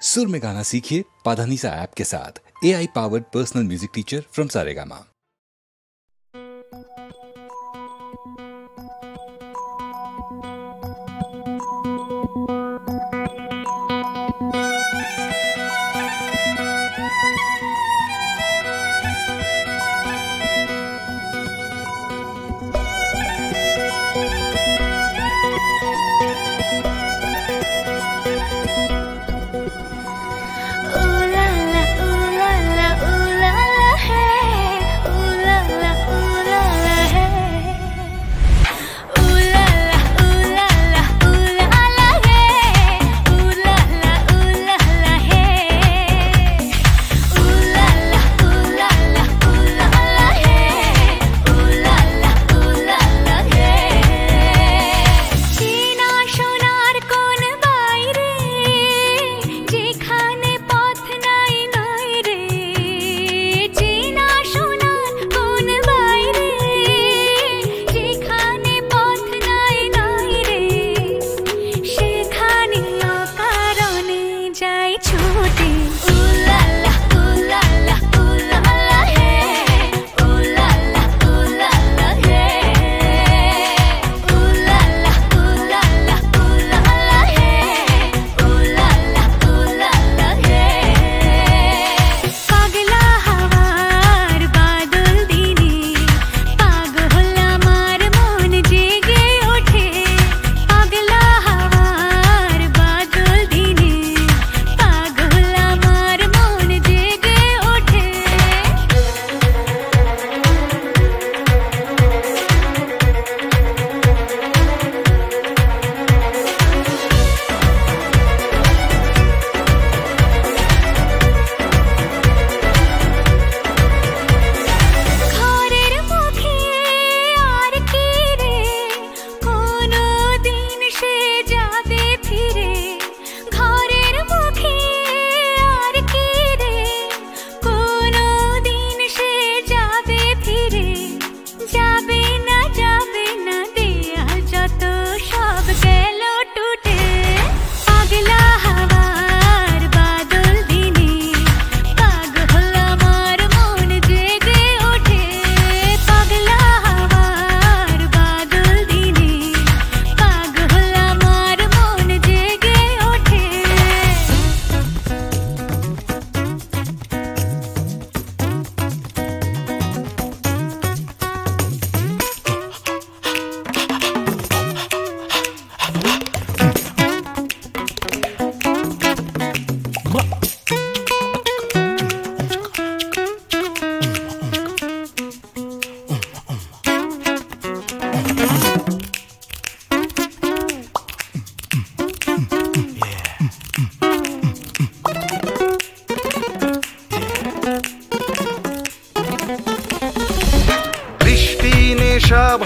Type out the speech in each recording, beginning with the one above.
सुर में गाना सीखिए पाधानीसा ऐप के साथ। AI powered personal music teacher from Saregama.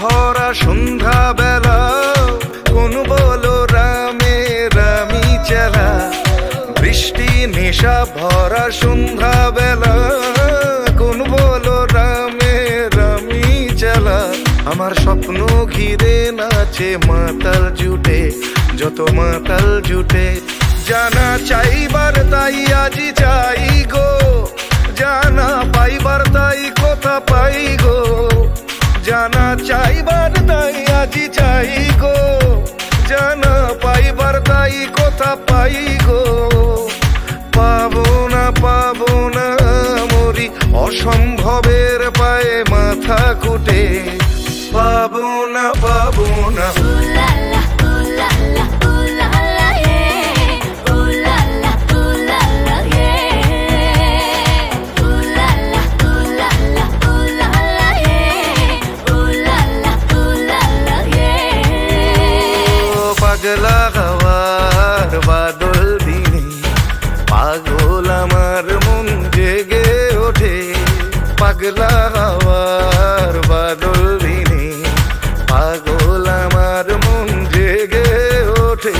ভরা সন্ধ্যা বেলা কোন বলো রামে রামি চেলা, বৃষ্টি নেশা ভরা সন্ধ্যা বেলা কোন বলো রামে রামি চেলা। আমার স্বপ্ন ঘিরে নাচে মাতাল জুটে, যত মাতাল জুটে জানা চাইবার তাই আজি চাই গো, জানা পাইবার তাই কথা পাই গো, জানা চাইবার তাই আজি চাই গো, জানা পাইবার তাই কথা পাই গো। পাবো না মরি অসম্ভবের পায়ে মাথা কুটে, পাবো না পাগলা হাওয়ার বাদল দিনে পাগল আমার মন জেগে ওঠে, পাগলা হাওয়ার বাদল দিনে পাগল আমার মন জেগে ওঠে।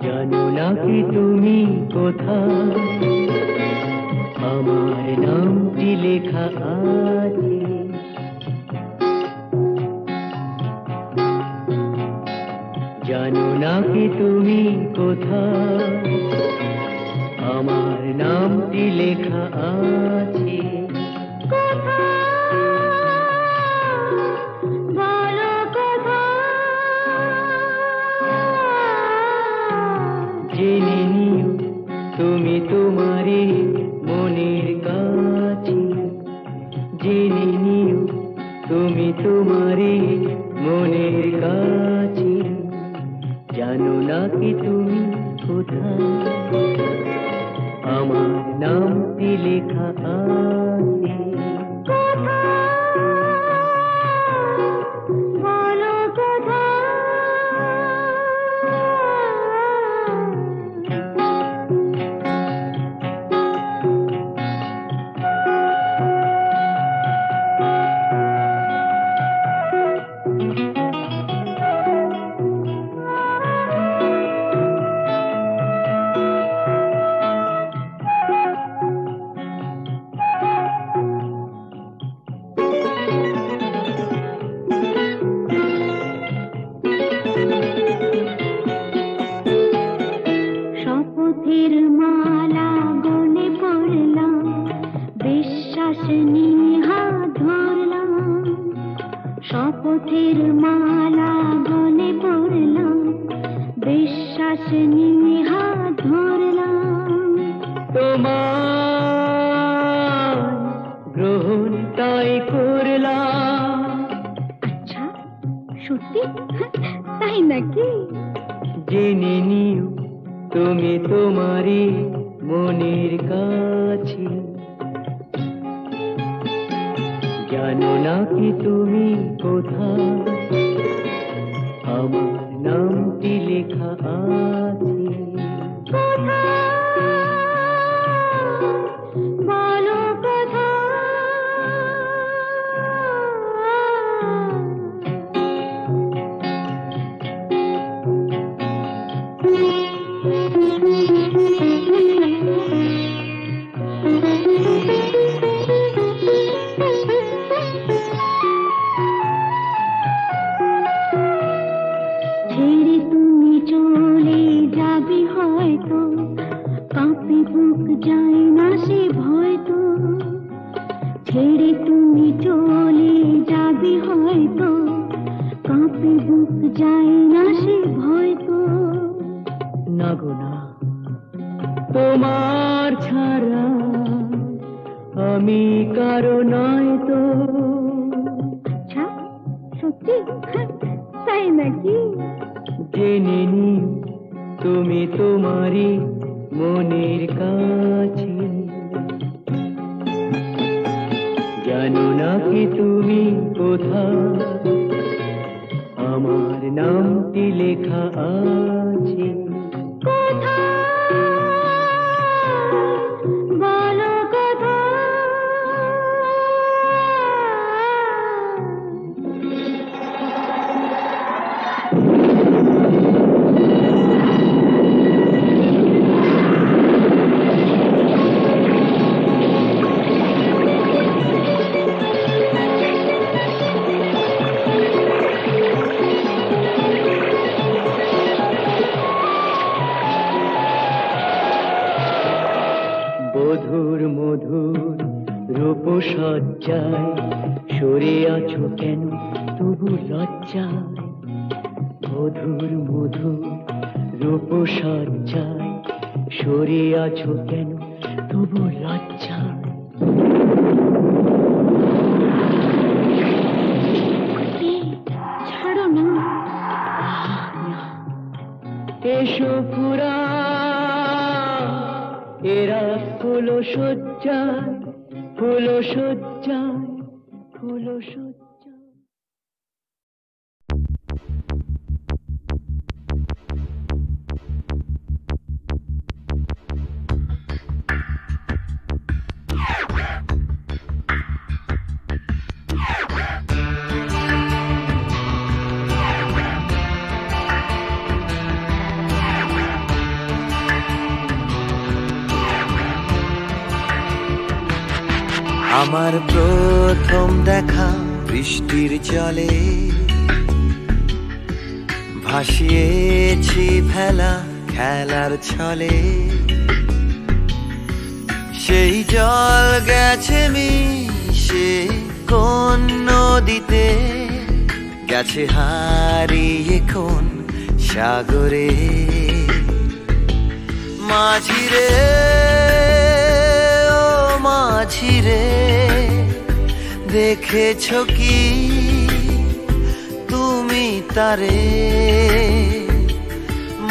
জানো নাকি তুমি কোথায় আমার নামটি লেখা আছে? জানো নাকি তুমি কোথায় আমার নামটি লেখা আছে? জেনে নিও তুমি তোমারই মনের কাছে, জেনে নিও তুমি তোমারই মনের কাছে। জানো নাকি তুমি কোথায় আমার নামটি লেখা আছে? শপথের মালা গলে পড়লাম, বিশ্বাস নিয়ে হাত ধরলাম। তোমার গ্রহণ তাই করলাম। আচ্ছা, সত্যি? তাই নাকি? জেনে নিও তুমি তোমারই মনের কাছে। জানো নাকি তুমি কোথায় আমার নামটি লেখা আছে? বলো কোথায়? ছেড়ে তুমি চলে যাবে হয়তো, কাঁপে বুক যায় না সে ভয় তো। ছেড়ে তুমি চলে যাবে হয়তো, কাঁপে বুক যায় না সে ভয় তো। না গো না, তোমার ছাড়া আমি কারো নয় তো। আচ্ছা, সত্যি? তাই নাকি? জেনে নিও তুমি তোমারই মনের কাছে। জানো নাকি তুমি কোথায় আমার নামটি লেখা আছে? বলো কোথায়? মধুর মধুর রূপসজ্জায় সরে আছো কেন তবু লজ্জায়? মধুর মধুর রূপসজ্জায় সরে আছো কেন তবু লজ্জায়? ছাড়ো না। এসো পুরা এরা ফুল সজ্জায়, ফুল সজ্জায়, ফুল সজ্জায়। আমার প্রথম দেখা বৃষ্টির জলে ভাসিয়েছি ভেলা খেলার ছলে সেই জল গেছে মিশে কোন নদীতে গেছে হারিয়ে কোন সাগরে মাঝিরে ও মাঝিরে দেখেছো কি তুমি তারে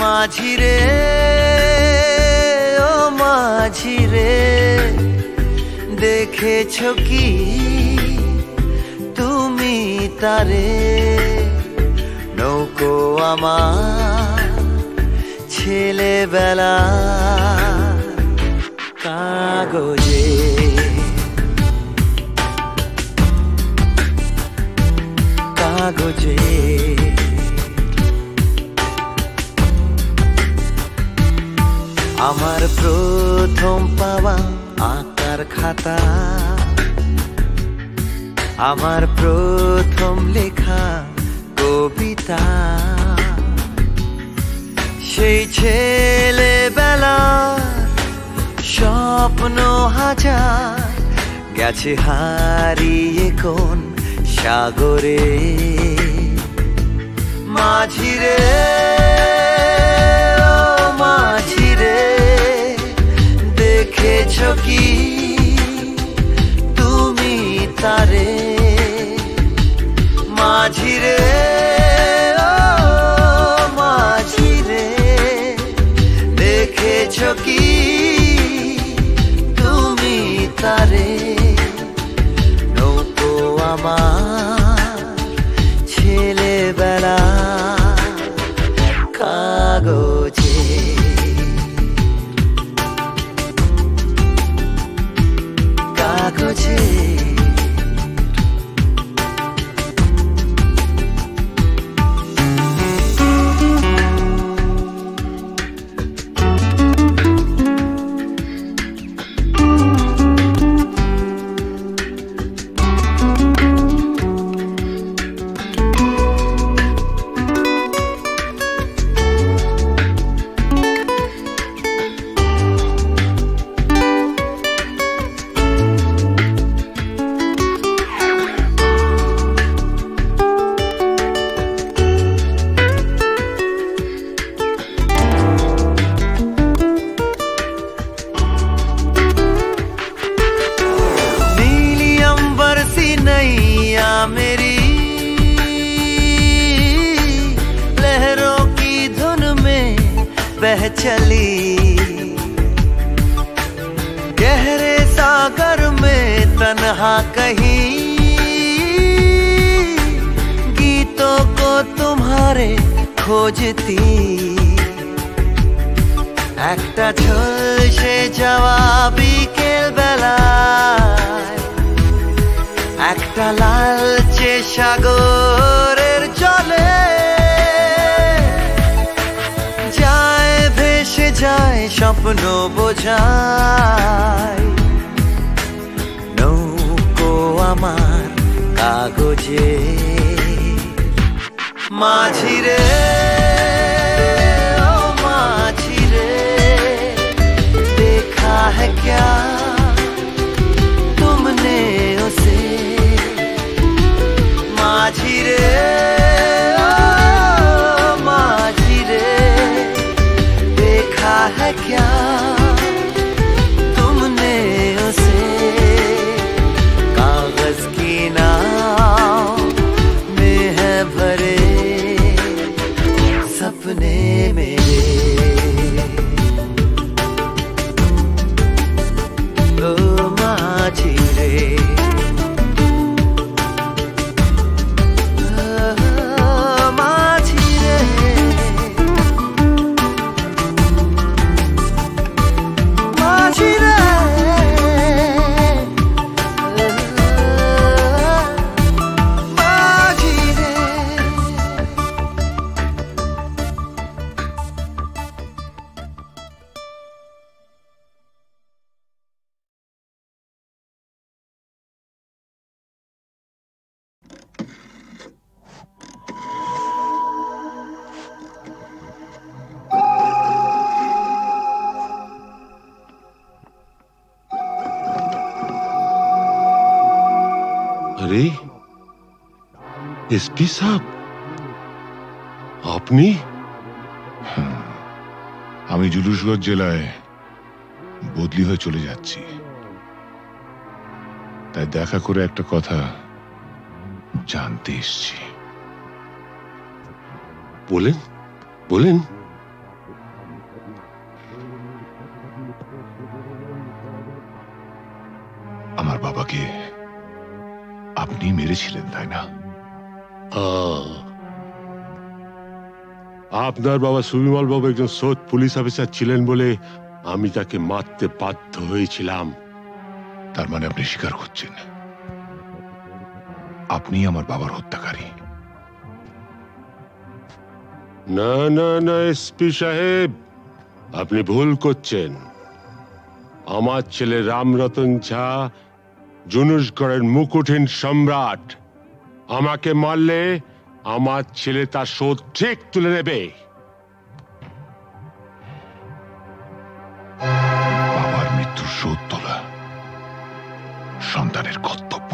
মাঝিরে ও মাঝিরে দেখেছো কি তুমি তারে নৌকো আমার ছেলেবেলা কাগজে কাগজে আমার প্রথম পাওয়া আঁকার খাতা আমার প্রথম লেখা কবিতা সেই ছেলেবেলার স্বপ্ন হাজার গেছে হারিয়ে কোন সাগরে মাঝিরে ও মাঝিরে দেখেছো কি তুমি তারে মাঝিরে ও মাঝিরে দেখেছো কি তুমি তারে নৌকো আমার ছেলেবেলা কাগজে কাগজে मेरी लहरों की धुन में बह चली गहरे सागर में तन्हा कहीं गीतों को तुम्हारे खोजती একটা ঝলসে যাওয়া বিকেল বেলায় একটা লালচে সাগরের জলে যায় ভেসে যায় স্বপ্ন বোঝায় নৌকো আমার কাগজে মাঝিরে ও মাঝিরে देखा है क्या तुमने उसे माझिरे ओ माझिरे देखा है क्या तुमने उसे कागज की नाव में है भरे सपने मेरे এসপি সাহেব, আপনি? আমি জুলুসগঞ্জ জেলায় বদলি হয়ে চলে যাচ্ছি, তাই দেখা করে একটা কথা জানতে এসছি। বলেন বলেন। আমার বাবাকে আপনি মেরেছিলেন, তাই না? আপনার বাবা সুবিমল বাবু একজন সৎ পুলিশ অফিসার ছিলেন বলে আমি তাকে মারতে বাধ্য হয়েছিলাম। তার মানে আপনি স্বীকার করছেন আপনি আমার বাবার হত্যাকারী? না না না এসপি সাহেব, আপনি ভুল করছেন। আমার ছেলে রামরতন ঝা জুনুসগড়ের মুকুটহীন সম্রাট। আমাকে মারলে আমার ছেলে তার শোধ ঠিক তুলে নেবে। বাবার মৃত্যুর শোধ তোলা সন্তানের কর্তব্য।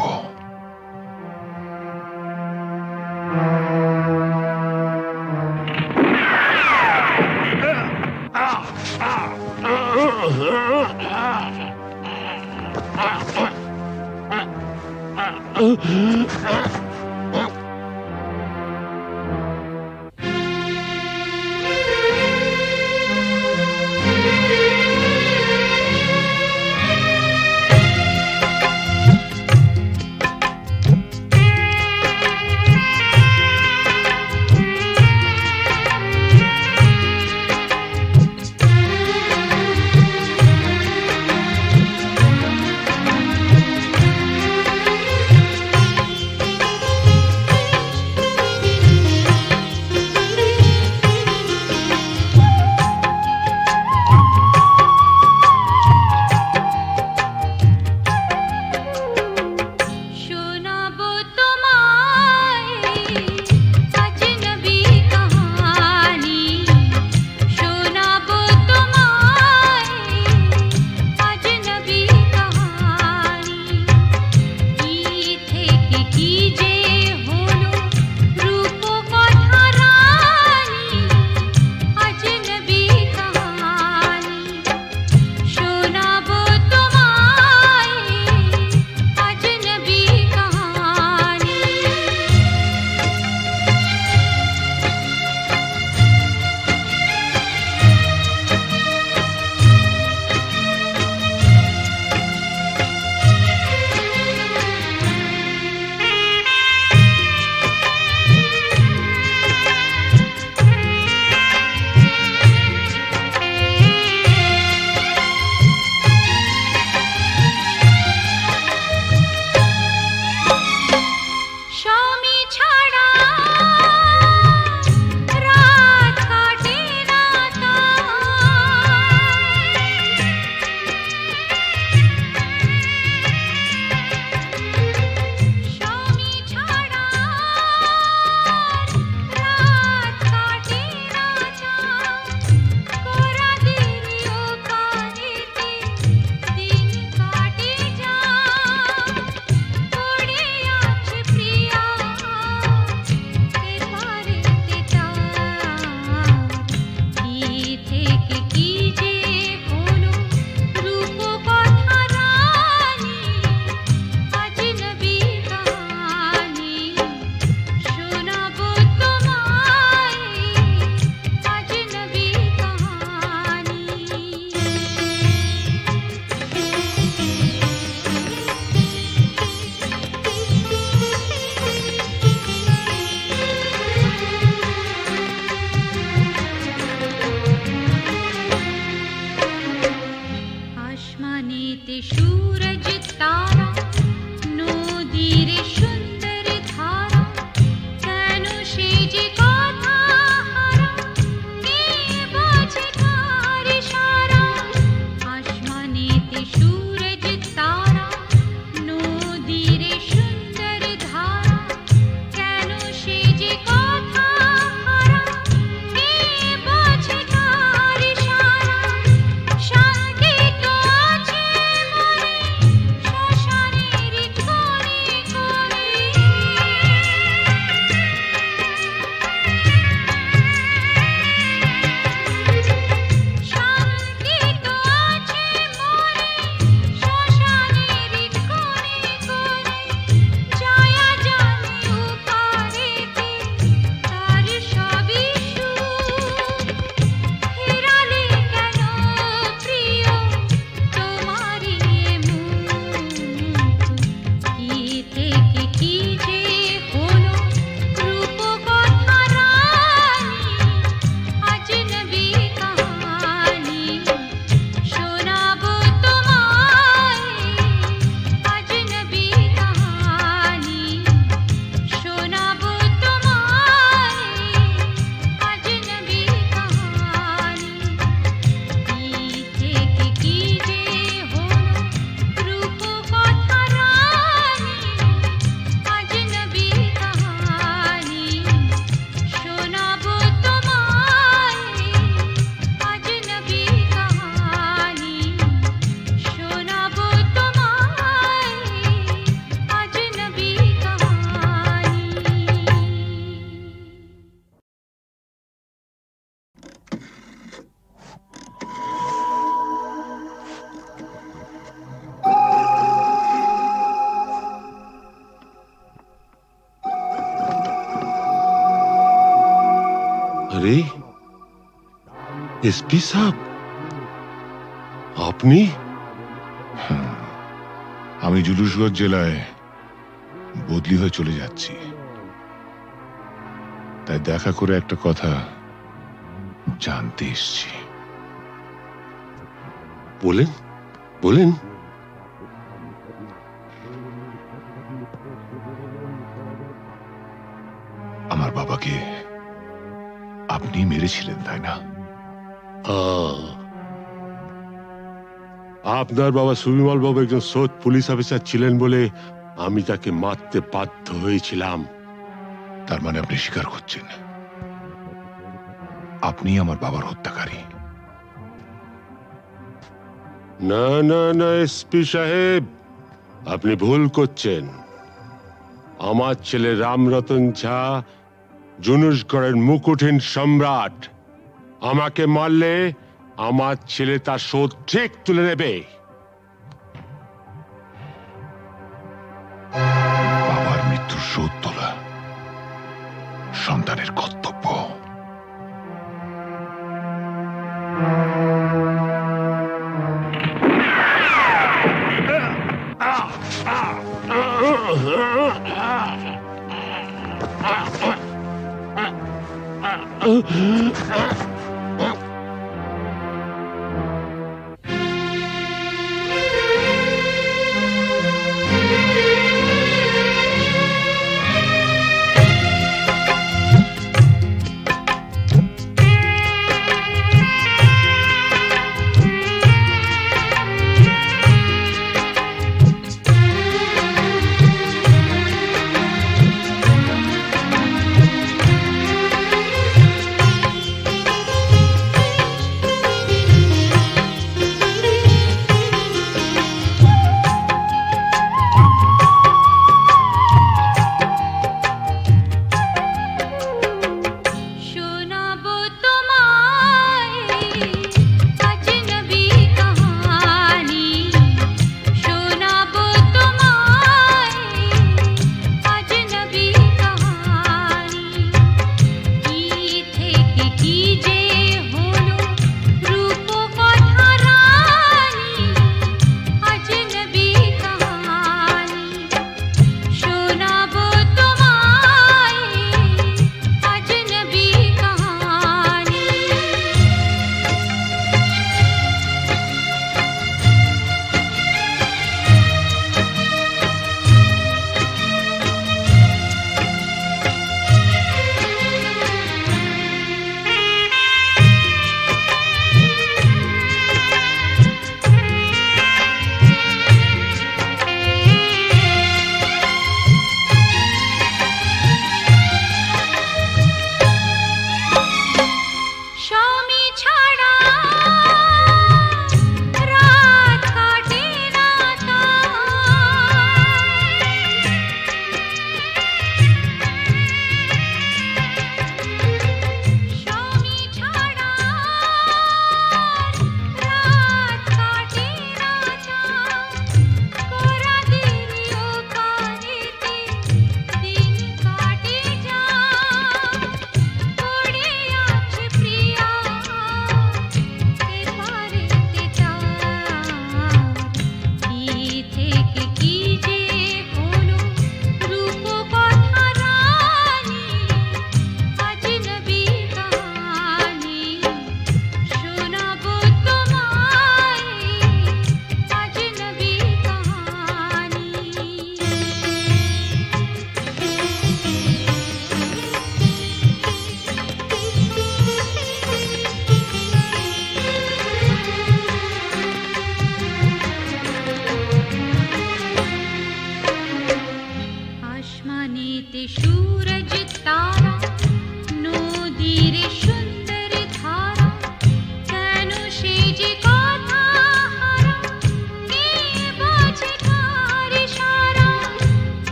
এসপি সাহেব, আপনি? আমি জুলুসগঞ্জ জেলায় বদলি হয়ে চলে যাচ্ছি, তাই দেখা করে একটা কথা জানতে এসছি। বলেন বলেন। আমার বাবাকে আপনি মেরেছিলেন, তাই না? আপনার বাবা সুবিমল বাবু একজন সৎ পুলিশ অফিসার ছিলেন বলে আমি তাকে মারতে বাধ্য হয়েছিলাম। তার মানে আপনি স্বীকার করছেন আপনি আমার বাবার হত্যাকারী? না না না এসপি সাহেব, আপনি ভুল করছেন। আমার ছেলে রামরতন ঝা জুনুসগড়ের মুকুটহীন সম্রাট। আমাকে মারলে আমার ছেলে তার শোধ ঠিক তুলে নেবে। বাবার মৃত্যুর শোধ তোলা সন্তানের কর্তব্য।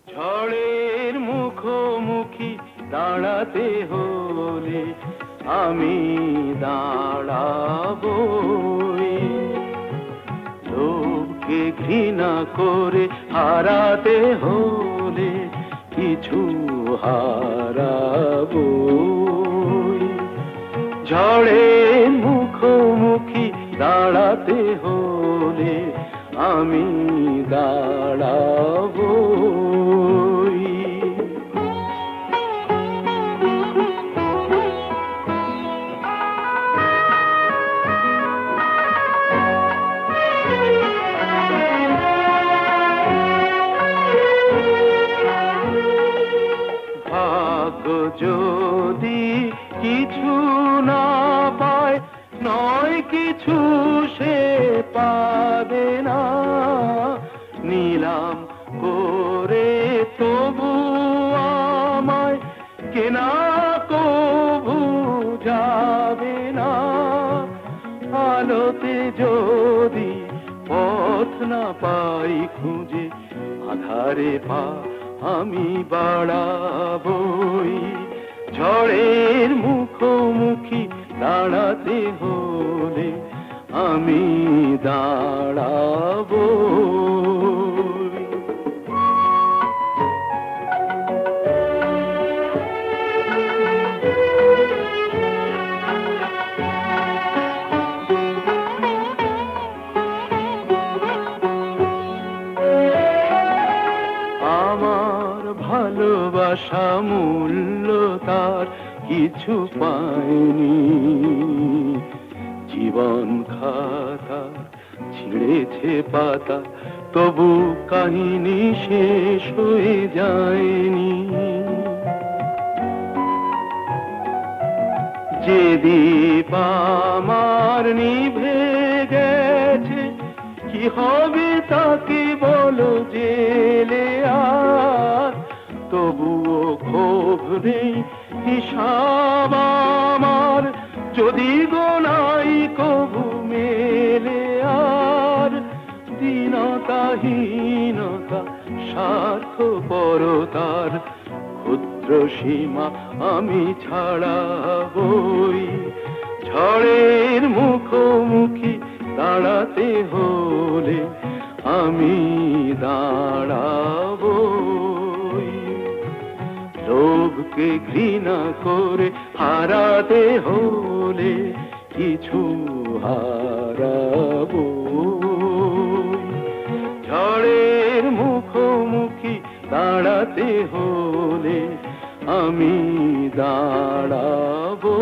ঝড়ের মুখোমুখি দাঁড়াতে হলে আমি দাঁড়াবই, লোককে ঘৃণা করে হারাতে হলে কিছু হারাবই। ঝড়ের মুখোমুখি দাঁড়াতে হলে আমি দাঁড়াবই। ভাগ্য যদি কিছু না পায়, নয় কিছু সে পাবে না, নিলাম করে তবু আমায় কেনা কবু যাবে না। আলোতে যদি পথ না পাই খুঁজে, আধারে পা আমি বাড়াবই। ঝড়ের মুখোমুখি দাঁড়াতে হলে আমি দাঁড়াবই। আমার ভালোবাসা মূল্য তার কিছু পায়নি, জীবন খাতা ছিঁড়েছে পাতা, তবু কাহিনী শেষ হয়ে যায়নি। যে দীপ আমার নিভে গেছে, কি হবে তাকে বলো জেলে আর, তবুও ক্ষোভ নেই হিসাব আমার, যদি গোনাই কবু মেলে আর। দীনতাহীনতা স্বার্থপরতার ক্ষুদ্র সীমা আমি ছাড়াবই। ঝড়ের মুখোমুখি দাঁড়াতে হলে আমি দাঁড়াবই, লোভকে ঘৃণা করে হারাতে হলে কিছু হারাবই। ঝড়ের মুখোমুখি দাঁড়াতে হলে আমি দাঁড়াবই।